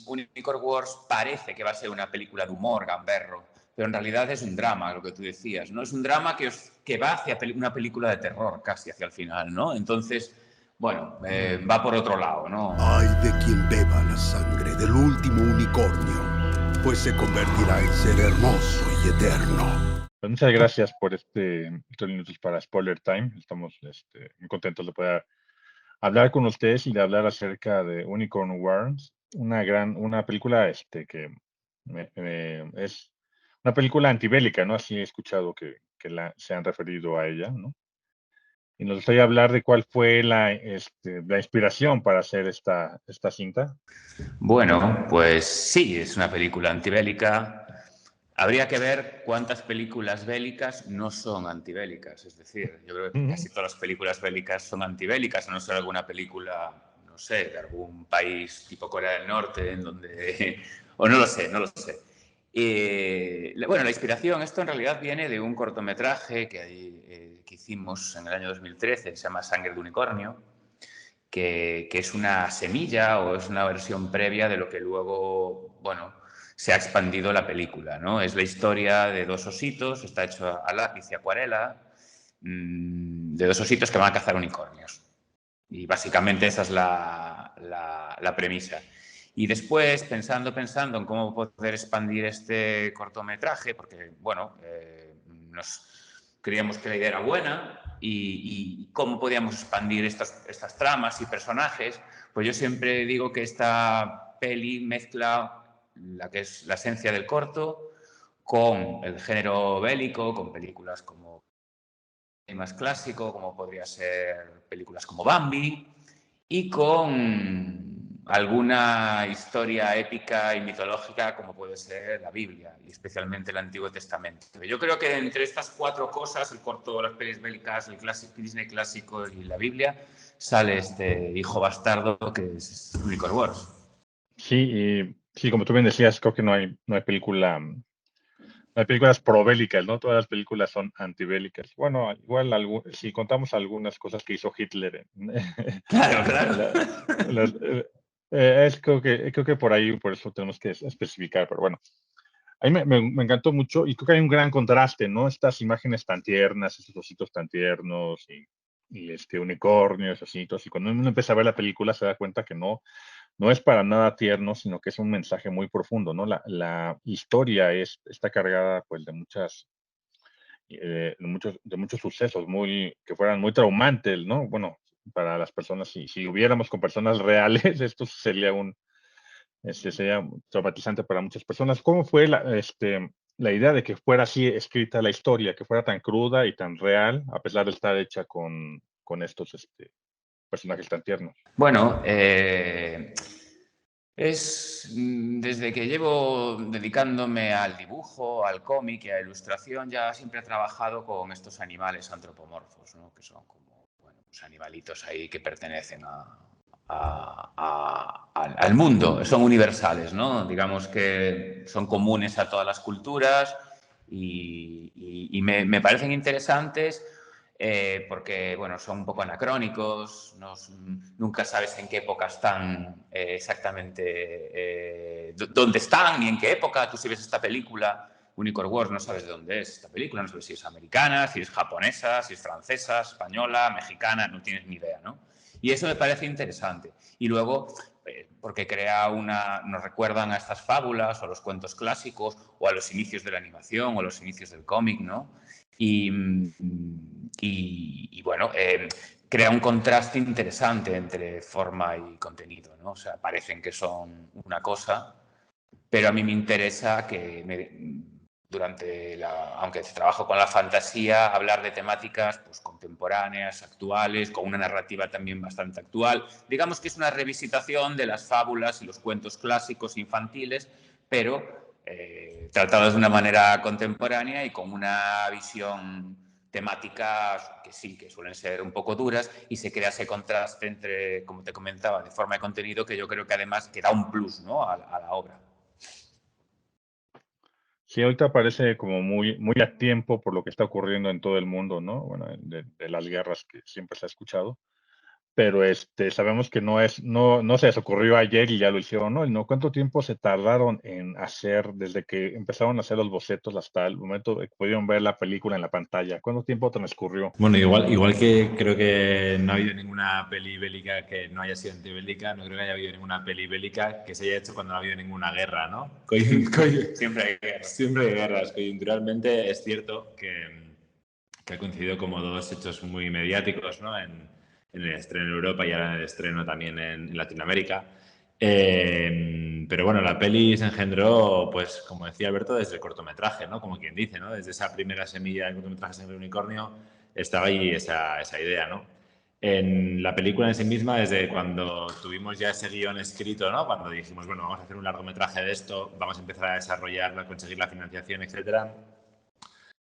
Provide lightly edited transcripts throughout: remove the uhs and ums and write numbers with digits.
Unicorn Wars parece que va a ser una película de humor, gamberro, pero en realidad es un drama, lo que tú decías, ¿no? Es un drama que va hacia una película de terror, casi hacia el final, ¿no? Entonces, bueno, va por otro lado, ¿no? Ay de quien beba la sangre del último unicornio, pues se convertirá en ser hermoso y eterno. Pues muchas gracias por estos minutos para Spoiler Time. Estamos muy contentos de poder hablar con ustedes y de hablar acerca de Unicorn Wars, una película que es una película antibélica, ¿no? Así he escuchado que se han referido a ella, ¿no? Y nos gustaría hablar de cuál fue la inspiración para hacer esta cinta. Bueno, pues sí, es una película antibélica. Habría que ver cuántas películas bélicas no son antibélicas. Es decir, yo creo que casi todas las películas bélicas son antibélicas, a no ser alguna película, no sé, de algún país tipo Corea del Norte, en donde... o no lo sé, no lo sé. Bueno, la inspiración, esto en realidad viene de un cortometraje que hicimos en el año 2013, se llama Sangre de Unicornio, que es una semilla o es una versión previa de lo que luego, bueno, se ha expandido la película, ¿no? Es la historia de dos ositos, está hecho a lápiz y acuarela, de dos ositos que van a cazar unicornios. Y básicamente esa es la premisa. Y después, pensando en cómo poder expandir este cortometraje, porque, bueno, nos creíamos que la idea era buena y cómo podíamos expandir estas tramas y personajes, pues yo siempre digo que esta peli mezcla la que es la esencia del corto con el género bélico, con películas como más clásico, como podría ser películas como Bambi, y con alguna historia épica y mitológica como puede ser la Biblia, y especialmente el Antiguo Testamento. Yo creo que entre estas cuatro cosas, el corto, las pelis bélicas, el Disney clásico y la Biblia, sale este hijo bastardo que es Unicorn Wars. Sí, sí, como tú bien decías, creo que no hay películas probélicas, ¿no? Todas las películas son antibélicas. Bueno, igual si contamos algunas cosas que hizo Hitler. Claro, claro. Creo que por eso tenemos que especificar, pero bueno. A mí me encantó mucho y creo que hay un gran contraste, ¿no? Estas imágenes tan tiernas, estos ositos tan tiernos y unicornios, ositos. Y cuando uno empieza a ver la película se da cuenta que no es para nada tierno, sino que es un mensaje muy profundo, ¿no? La historia está cargada, pues, de muchos sucesos que fueran muy traumantes, ¿no? Bueno, para las personas, si hubiéramos con personas reales, esto sería traumatizante para muchas personas. ¿Cómo fue la idea de que fuera así escrita la historia, que fuera tan cruda y tan real, a pesar de estar hecha con estos personajes tan tiernos? Bueno, desde que llevo dedicándome al dibujo, al cómic y a la ilustración, ya siempre he trabajado con estos animales antropomorfos, ¿no? Que son como, bueno, pues animalitos ahí que pertenecen al mundo, son universales, ¿no? Digamos que son comunes a todas las culturas y me parecen interesantes porque bueno, son un poco anacrónicos, nunca sabes en qué época están exactamente, dónde están ni en qué época. Tú si ves esta película, Unicorn Wars, no sabes de dónde es esta película, no sabes si es americana, si es japonesa, si es francesa, española, mexicana, no tienes ni idea, ¿no? Y eso me parece interesante. Y luego, porque nos recuerdan a estas fábulas o a los cuentos clásicos o a los inicios de la animación o a los inicios del cómic, ¿no? Y bueno, crea un contraste interesante entre forma y contenido, ¿no? O sea, parecen que son una cosa, pero a mí me interesa aunque trabajo con la fantasía, hablar de temáticas pues, contemporáneas, actuales, con una narrativa también bastante actual. Digamos que es una revisitación de las fábulas y los cuentos clásicos infantiles, pero tratados de una manera contemporánea y con una visión temática que sí, que suelen ser un poco duras y se crea ese contraste entre, como te comentaba, de forma y contenido que yo creo que además que da un plus, ¿no? a la obra. Sí, ahorita parece como muy a tiempo por lo que está ocurriendo en todo el mundo, ¿no? Bueno, de las guerras que siempre se ha escuchado. pero sabemos que no se les ocurrió ayer y ya lo hicieron, ¿no? ¿No? ¿Cuánto tiempo se tardaron en hacer, desde que empezaron a hacer los bocetos hasta el momento de que pudieron ver la película en la pantalla? ¿Cuánto tiempo transcurrió? Bueno, igual que creo que no ha habido ninguna peli bélica que no haya sido antibélica, no creo que haya habido ninguna peli bélica que se haya hecho cuando no ha habido ninguna guerra, ¿no? Siempre hay guerra. Siempre hay guerras. Coyunturalmente es cierto que ha coincidido como dos hechos muy mediáticos, ¿no? En el estreno en Europa y ahora en el estreno también en Latinoamérica. Pero bueno, la peli se engendró, pues como decía Alberto, desde el cortometraje, ¿no? Como quien dice, ¿no? Desde esa primera semilla del cortometraje Sangre de Unicornio estaba ahí esa idea, ¿no? En la película en sí misma, desde cuando tuvimos ya ese guión escrito, ¿no? Cuando dijimos, bueno, vamos a hacer un largometraje de esto, vamos a empezar a desarrollarlo, a conseguir la financiación, etcétera,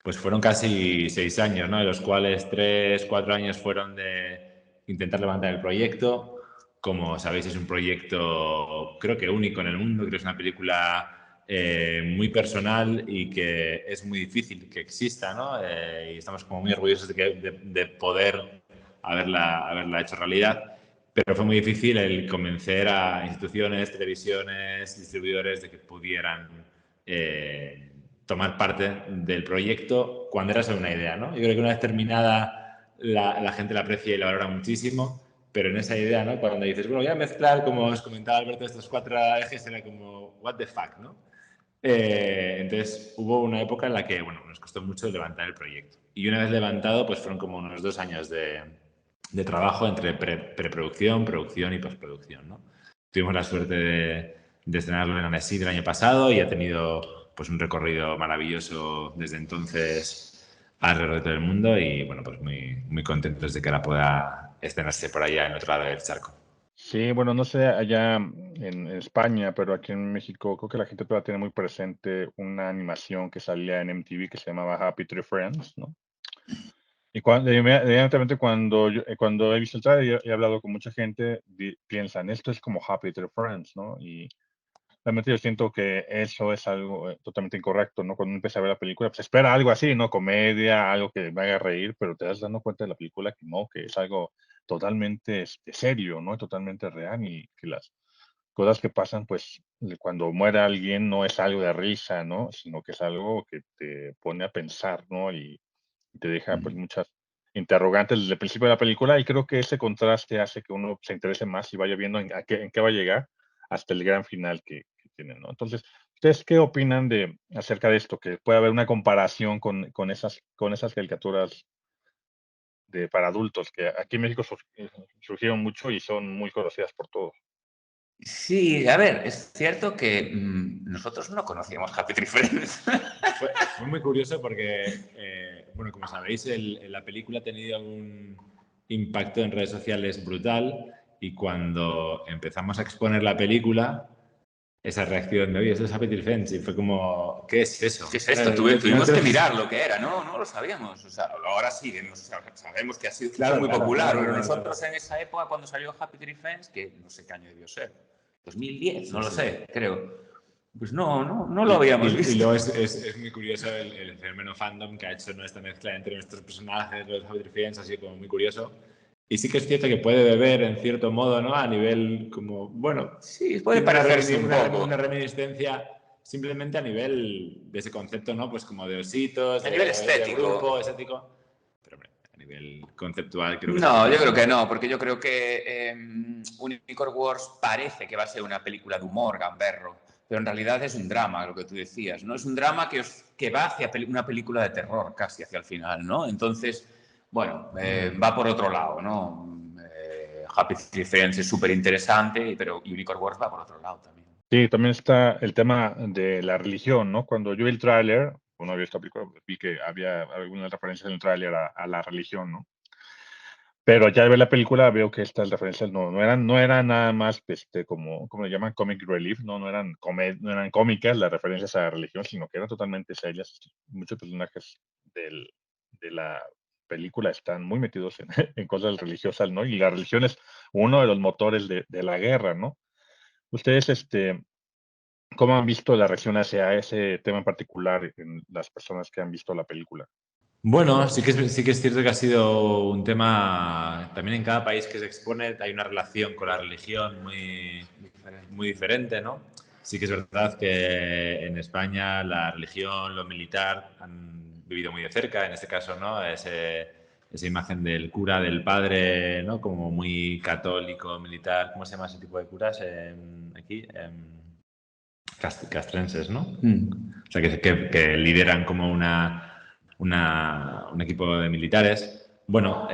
pues fueron casi 6 años, ¿no? De los cuales 3, 4 años fueron de intentar levantar el proyecto. Como sabéis, es un proyecto, creo que único en el mundo, creo que es una película muy personal y que es muy difícil que exista, ¿no? Y estamos como muy orgullosos de poder haberla hecho realidad. Pero fue muy difícil el convencer a instituciones, televisiones, distribuidores de que pudieran tomar parte del proyecto cuando era solo una idea, ¿no? Yo creo que una vez terminada la gente la aprecia y la valora muchísimo, pero en esa idea, ¿no? Cuando dices, bueno, voy a mezclar, como os comentaba Alberto, estos 4 ejes, era como, what the fuck, ¿no? Entonces hubo una época en la que, bueno, nos costó mucho levantar el proyecto. Y una vez levantado, pues fueron como unos 2 años de trabajo entre preproducción, producción y postproducción, ¿no? Tuvimos la suerte de estrenarlo en Annecy del año pasado y ha tenido pues un recorrido maravilloso desde entonces alrededor de todo el mundo y bueno, pues muy, muy contentos de que ahora pueda estrenarse por allá en otro lado del charco. Sí, bueno, no sé allá en España, pero aquí en México creo que la gente todavía tiene muy presente una animación que salía en MTV que se llamaba Happy Tree Friends, ¿no? Y inmediatamente cuando he visto el trailer y he hablado con mucha gente, piensan, esto es como Happy Tree Friends, ¿no? Y realmente yo siento que eso es algo totalmente incorrecto, ¿no? Cuando uno empieza a ver la película, pues espera algo así, ¿no? Comedia, algo que me haga reír, pero te das dando cuenta de la película que no, que es algo totalmente serio, ¿no? Totalmente real y que las cosas que pasan, pues cuando muere alguien no es algo de risa, ¿no? Sino que es algo que te pone a pensar, ¿no? Y te deja pues muchas interrogantes desde el principio de la película y creo que ese contraste hace que uno se interese más y vaya viendo en qué va a llegar hasta el gran final que tiene, ¿no? Entonces, ¿ustedes qué opinan acerca de esto? Que puede haber una comparación con esas caricaturas para adultos que aquí en México surgieron mucho y son muy conocidas por todos. Sí, a ver, es cierto que nosotros no conocíamos Happy Tree Friends. Fue muy curioso porque, bueno, como sabéis, la película ha tenido un impacto en redes sociales brutal y cuando empezamos a exponer la película, esa reacción de, oye, eso es Happy Tree Friends, y fue como, ¿qué es eso? ¿Qué es esto? Tuvimos que mirar lo que era, no lo sabíamos. O sea, ahora sí, sabemos que ha sido muy popular, pero nosotros en esa época, cuando salió Happy Tree Friends, que no sé qué año debió ser, 2010, no lo sé, creo. Pues no lo habíamos visto. Y luego es muy curioso el fenómeno fandom que ha hecho esta mezcla entre nuestros personajes, los Happy Tree Friends, así como muy curioso. Y sí que es cierto que puede beber, en cierto modo, ¿no? A nivel como, bueno... Sí, puede parecerse un poco. Una reminiscencia simplemente a nivel de ese concepto, ¿no? Pues como de ositos... A nivel estético. De grupo, estético. Pero, hombre, a nivel conceptual creo que... No, yo creo que no, porque yo creo que Unicorn Wars parece que va a ser una película de humor, gamberro, pero en realidad es un drama, lo que tú decías, ¿no? Es un drama que va hacia una película de terror, casi hacia el final, ¿no? Entonces, bueno, va por otro lado, ¿no? Happy Tree Friends es súper interesante, pero Unicorn Wars va por otro lado también. Sí, también está el tema de la religión, ¿no? Cuando yo vi el tráiler, no había esta película, vi que había algunas referencias en el tráiler a la religión, ¿no? Pero ya al ver la película veo que estas referencias no eran nada más, como le llaman, comic relief, no eran cómicas las referencias a la religión, sino que eran totalmente serias. Muchos personajes de la película están muy metidos en cosas religiosas, ¿no? Y la religión es uno de los motores de la guerra, ¿no? Ustedes, ¿cómo han visto la reacción hacia ese tema en particular en las personas que han visto la película? Bueno, sí que es cierto que ha sido un tema, también en cada país que se expone hay una relación con la religión muy diferente, ¿no? Sí que es verdad que en España la religión, lo militar han vivido muy de cerca, en este caso, ¿no? Esa imagen del cura, del padre, ¿no? Como muy católico, militar, ¿cómo se llama ese tipo de curas aquí? Castrenses, ¿no? O sea, que lideran como un equipo de militares. Bueno,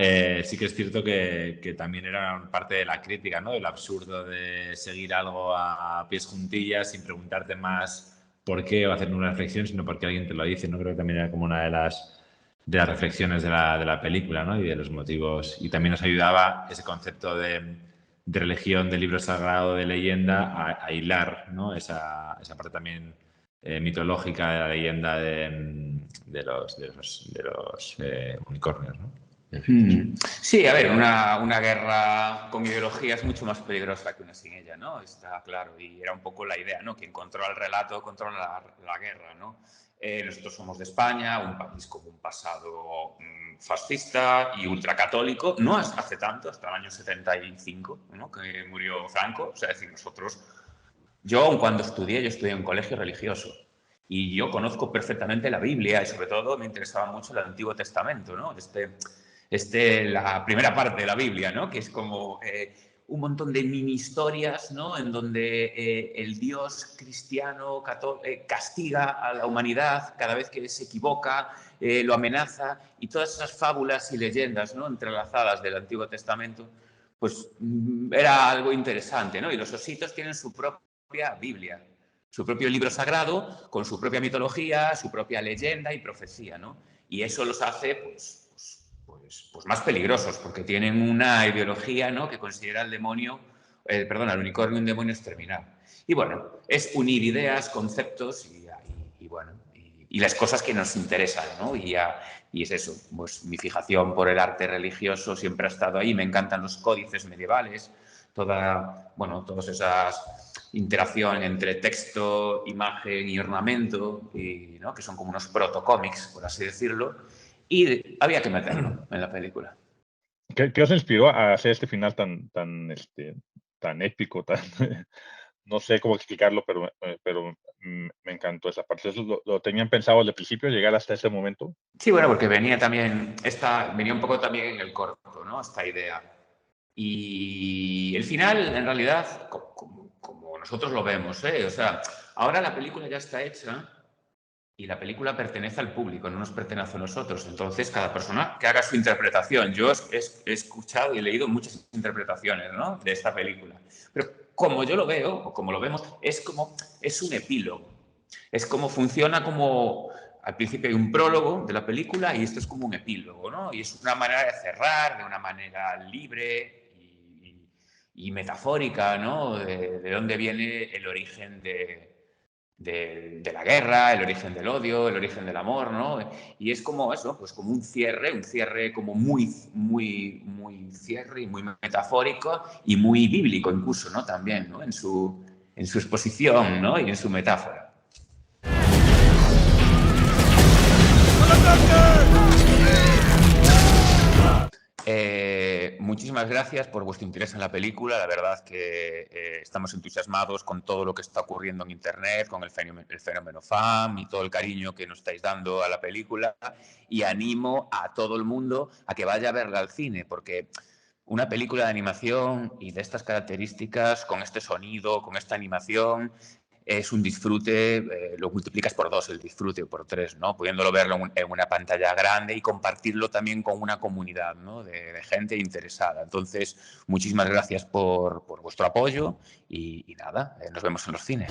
sí que es cierto que también era parte de la crítica, ¿no? Del absurdo de seguir algo a pies juntillas sin preguntarte más por qué o hacer una reflexión, sino porque alguien te lo dice, ¿no? Creo que también era como una de las reflexiones de la película, ¿no? Y de los motivos. Y también nos ayudaba ese concepto de religión, de libro sagrado, de leyenda, a hilar, ¿no? Esa parte también mitológica de la leyenda de los unicornios, ¿no? Sí, a ver, una guerra con ideología es mucho más peligrosa que una sin ella, ¿no? Está claro, y era un poco la idea, ¿no? Quien controla el relato controla la guerra, ¿no? Nosotros somos de España, un país con un pasado fascista y ultracatólico, no hace tanto, hasta el año 75, ¿no? Que murió Franco, o sea, es decir, yo aun cuando yo estudié en un colegio religioso, y yo conozco perfectamente la Biblia y sobre todo me interesaba mucho el Antiguo Testamento, ¿no? La primera parte de la Biblia, ¿no? Que es como un montón de mini historias, ¿no? En donde el Dios cristiano castiga a la humanidad cada vez que se equivoca, lo amenaza, y todas esas fábulas y leyendas, ¿no? Entrelazadas del Antiguo Testamento, pues era algo interesante, ¿no? Y los ositos tienen su propia Biblia, su propio libro sagrado, con su propia mitología, su propia leyenda y profecía, ¿no? Y eso los hace, pues más peligrosos, porque tienen una ideología, ¿no? Que considera al al unicornio un demonio exterminado. Y bueno, es unir ideas, conceptos y las cosas que nos interesan, ¿no? Y es eso, pues mi fijación por el arte religioso siempre ha estado ahí, me encantan los códices medievales, todas esas interacción entre texto, imagen y ornamento, ¿no? Que son como unos protocómics, por así decirlo, y había que meterlo en la película. ¿Qué os inspiró a hacer este final tan épico, no sé cómo explicarlo, pero me encantó esa parte? ¿Eso lo tenían pensado desde el principio, llegar hasta ese momento? Sí, bueno, porque venía un poco también en el corto, ¿no? Esta idea. Y el final, en realidad, como nosotros lo vemos, ¿eh? O sea, ahora la película ya está hecha y la película pertenece al público, no nos pertenece a nosotros. Entonces, cada persona que haga su interpretación. Yo he escuchado y he leído muchas interpretaciones, ¿no? De esta película. Pero como yo lo veo, o como lo vemos, es un epílogo. Es como funciona como... Al principio hay un prólogo de la película y esto es como un epílogo, ¿no? Y es una manera de cerrar de una manera libre y metafórica, ¿no? De dónde viene el origen de la guerra, el origen del odio, el origen del amor, ¿no? Y es como eso, pues como un cierre como muy cierre y muy metafórico y muy bíblico incluso, ¿no? También, ¿no? En su exposición, ¿no? Y en su metáfora. Muchísimas gracias por vuestro interés en la película. La verdad que estamos entusiasmados con todo lo que está ocurriendo en Internet, con el fenómeno fan y todo el cariño que nos estáis dando a la película. Y animo a todo el mundo a que vaya a verla al cine, porque una película de animación y de estas características, con este sonido, con esta animación, es un disfrute, lo multiplicas por 2 el disfrute o por 3, ¿no? Pudiéndolo verlo en una pantalla grande y compartirlo también con una comunidad, ¿no? de gente interesada. Entonces, muchísimas gracias por vuestro apoyo y nada, nos vemos en los cines.